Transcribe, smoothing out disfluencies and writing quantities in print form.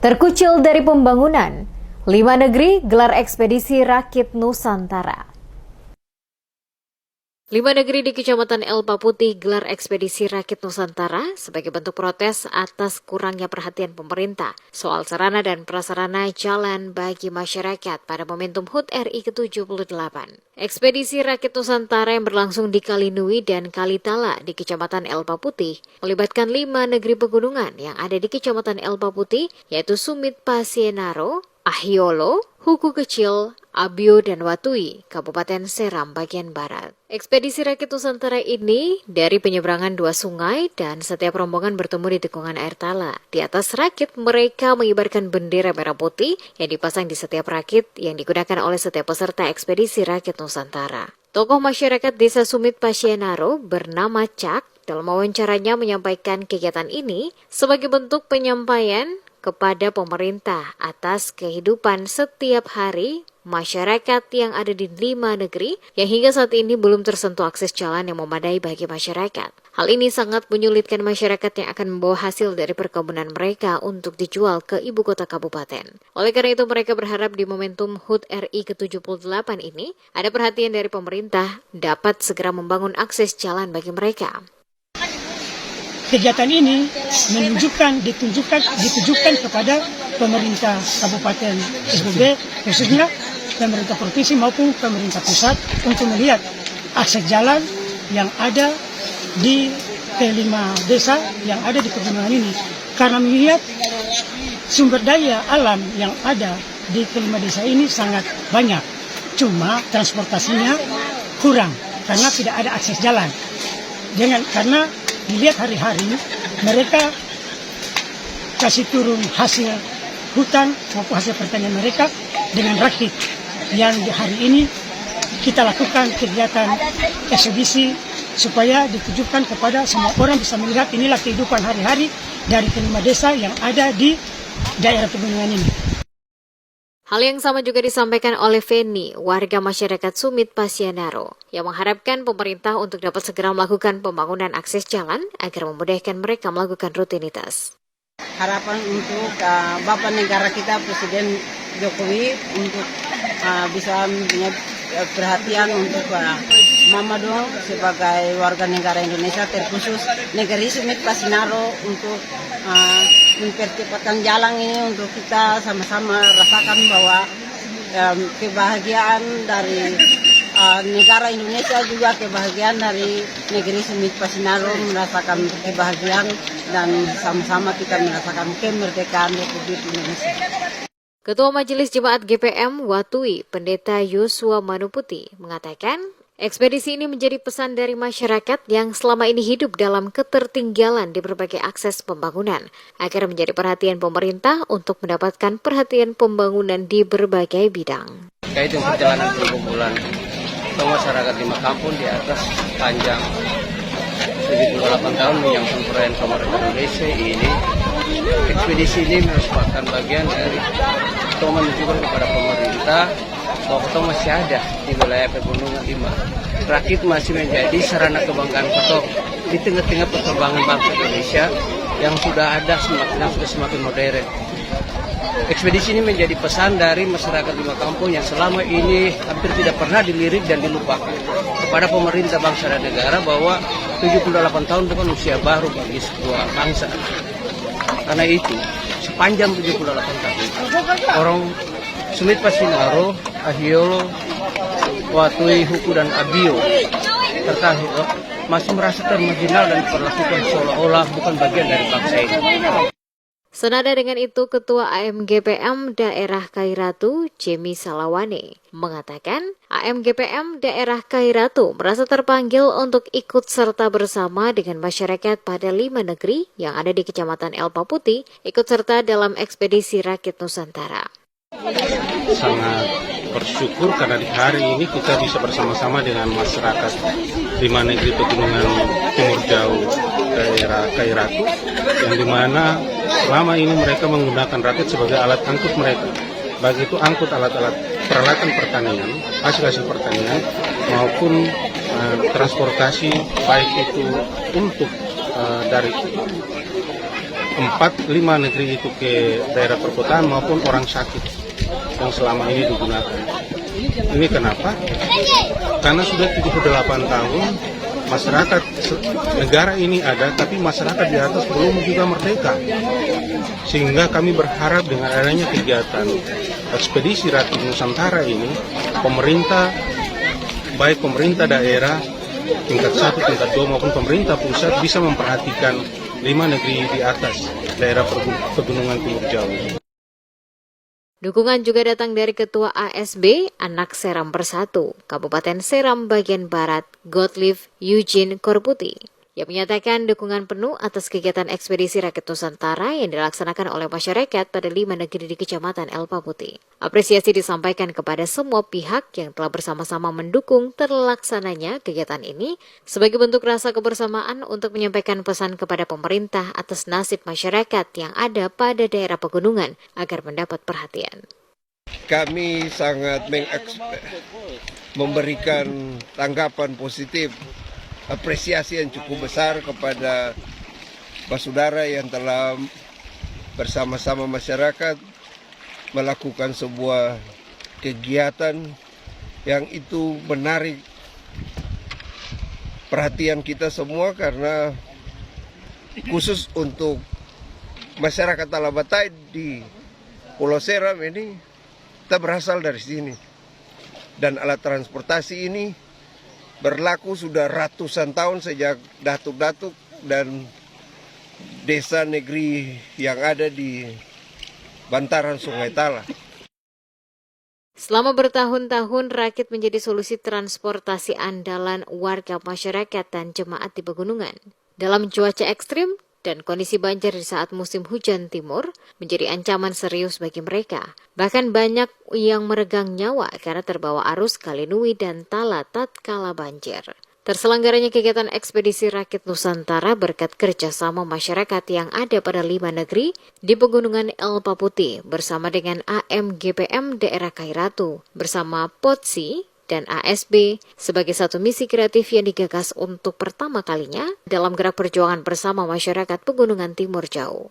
Terkucil dari pembangunan, 5 negeri gelar ekspedisi rakit Nusantara. 5 negeri di Kecamatan Elpa Putih gelar ekspedisi rakit Nusantara sebagai bentuk protes atas kurangnya perhatian pemerintah soal sarana dan prasarana jalan bagi masyarakat pada momentum HUT RI ke-78. Ekspedisi rakit Nusantara yang berlangsung di Kalinui dan Kalitala di Kecamatan Elpa Putih melibatkan 5 negeri pegunungan yang ada di Kecamatan Elpa Putih, yaitu Sumit Pasienaro, Ahiolo, Huku Kecil, Abio, dan Watui, Kabupaten Seram bagian barat. Ekspedisi rakit Nusantara ini dari penyeberangan 2 sungai dan setiap rombongan bertemu di tikungan air tala. Di atas rakit mereka mengibarkan bendera merah putih yang dipasang di setiap rakit yang digunakan oleh setiap peserta ekspedisi rakit Nusantara. Tokoh masyarakat Desa Sumit Pasienaro bernama Cak dalam wawancaranya menyampaikan kegiatan ini sebagai bentuk penyampaian kepada pemerintah atas kehidupan setiap hari masyarakat yang ada di 5 negeri yang hingga saat ini belum tersentuh akses jalan yang memadai bagi masyarakat. Hal ini sangat menyulitkan masyarakat yang akan membawa hasil dari perkebunan mereka untuk dijual ke ibu kota kabupaten. Oleh karena itu mereka berharap di momentum HUT RI ke-78 ini ada perhatian dari pemerintah dapat segera membangun akses jalan bagi mereka. Kegiatan ini ditujukan kepada pemerintah Kabupaten SBB, khususnya pemerintah provinsi maupun pemerintah pusat untuk melihat akses jalan yang ada di ke-5 desa yang ada di pegunungan ini. Karena melihat sumber daya alam yang ada di ke-5 desa ini sangat banyak, cuma transportasinya kurang karena tidak ada akses jalan. Karena dilihat hari-hari mereka kasih turun hasil hutan maupun hasil pertanian mereka dengan rakit yang di hari ini kita lakukan kegiatan eksebisi supaya ditujukan kepada semua orang bisa melihat inilah kehidupan hari-hari dari ke-5 desa yang ada di daerah pegunungan ini. Hal yang sama juga disampaikan oleh Feni, warga masyarakat Sumit Pasienaro, yang mengharapkan pemerintah untuk dapat segera melakukan pembangunan akses jalan agar memudahkan mereka melakukan rutinitas. Harapan untuk Bapak Negara kita, Presiden Jokowi, untuk bisa punya perhatian untuk Mama dong sebagai warga negara Indonesia, terkhusus negeri Sumit Pasienaro untuk mempercepatkan jalan ini untuk kita sama-sama rasakan bahwa kebahagiaan dari negara Indonesia juga kebahagiaan dari negeri Sumit Pasienaro merasakan kebahagiaan dan sama-sama kita merasakan kemerdekaan Republik Indonesia. Ketua Majelis Jemaat GPM Watui, Pendeta Yosua Manuputi, mengatakan ekspedisi ini menjadi pesan dari masyarakat yang selama ini hidup dalam ketertinggalan di berbagai akses pembangunan, agar menjadi perhatian pemerintah untuk mendapatkan perhatian pembangunan di berbagai bidang. Kait dengan perjalanan perkumpulan masyarakat 5 kampung di atas panjang 78 tahun menyambung perayaan kemerdekaan Indonesia ini, ekspedisi ini merupakan bagian dari untuk menunjukkan kepada pemerintah bahwa Koto masih ada di wilayah pegunungan 5. Rakit masih menjadi sarana kebanggaan Koto di tengah-tengah perkembangan bangsa Indonesia yang sudah ada semakin modern. Ekspedisi ini menjadi pesan dari masyarakat 5 kampung yang selama ini hampir tidak pernah dilirik dan dilupakan kepada pemerintah bangsa dan negara bahwa 78 tahun itu kan usia baru bagi sebuah bangsa. Karena itu, sepanjang 78 tahun, orang Sumit Pasienaro, Ahiolo, Watui, Huku, dan Abio serta masih merasa termarginal dan diperlakukan seolah-olah bukan bagian dari bangsa ini. Senada dengan itu, Ketua AMGPM Daerah Kairatu, Jemi Salawane, mengatakan AMGPM Daerah Kairatu merasa terpanggil untuk ikut serta bersama dengan masyarakat pada 5 negeri yang ada di Kecamatan Elpa Putih, ikut serta dalam ekspedisi rakit Nusantara. Sangat bersyukur karena di hari ini kita bisa bersama-sama dengan masyarakat 5 negeri pegunungan timur jauh daerah Kairatu, yang dimana selama ini mereka menggunakan rakit sebagai alat angkut mereka, baik itu angkut alat-alat peralatan pertanian, hasil-hasil pertanian, maupun transportasi, baik itu untuk dari 4-5 negeri itu ke daerah perkotaan maupun orang sakit yang selama ini digunakan. Ini kenapa? Karena sudah 78 tahun masyarakat negara ini ada, tapi masyarakat di atas belum juga merdeka. Sehingga kami berharap dengan adanya kegiatan ekspedisi Rakit Nusantara ini, pemerintah, baik pemerintah daerah, tingkat 1, tingkat 2 maupun pemerintah pusat bisa memperhatikan 5 negeri di atas daerah pegunungan Timur Jawa. Dukungan juga datang dari Ketua ASB Anak Seram Bersatu, Kabupaten Seram bagian Barat, Gottlieb Eugene Korputi, yang menyatakan dukungan penuh atas kegiatan ekspedisi Rakit Nusantara yang dilaksanakan oleh masyarakat pada 5 negeri di Kecamatan Elpa Putih. Apresiasi disampaikan kepada semua pihak yang telah bersama-sama mendukung terlaksananya kegiatan ini sebagai bentuk rasa kebersamaan untuk menyampaikan pesan kepada pemerintah atas nasib masyarakat yang ada pada daerah pegunungan agar mendapat perhatian. Kami sangat memberikan tanggapan positif, apresiasi yang cukup besar kepada saudara yang telah bersama-sama masyarakat melakukan sebuah kegiatan yang itu menarik perhatian kita semua, karena khusus untuk masyarakat Talabatai di Pulau Seram ini kita berasal dari sini, dan alat transportasi ini berlaku sudah ratusan tahun sejak datuk-datuk dan desa negeri yang ada di bantaran Sungai Tala. Selama bertahun-tahun, rakit menjadi solusi transportasi andalan warga masyarakat dan jemaat di pegunungan. Dalam cuaca ekstrim dan kondisi banjir di saat musim hujan timur menjadi ancaman serius bagi mereka. Bahkan banyak yang meregang nyawa karena terbawa arus Kali Nui dan Tala tatkala banjir. Terselenggaranya kegiatan ekspedisi Rakit Nusantara berkat kerjasama masyarakat yang ada pada 5 negeri di Pegunungan Elpa Putih bersama dengan AMGPM Daerah Kairatu, bersama POTSI dan ASB sebagai satu misi kreatif yang digagas untuk pertama kalinya dalam gerak perjuangan bersama masyarakat Pegunungan Timur Jauh.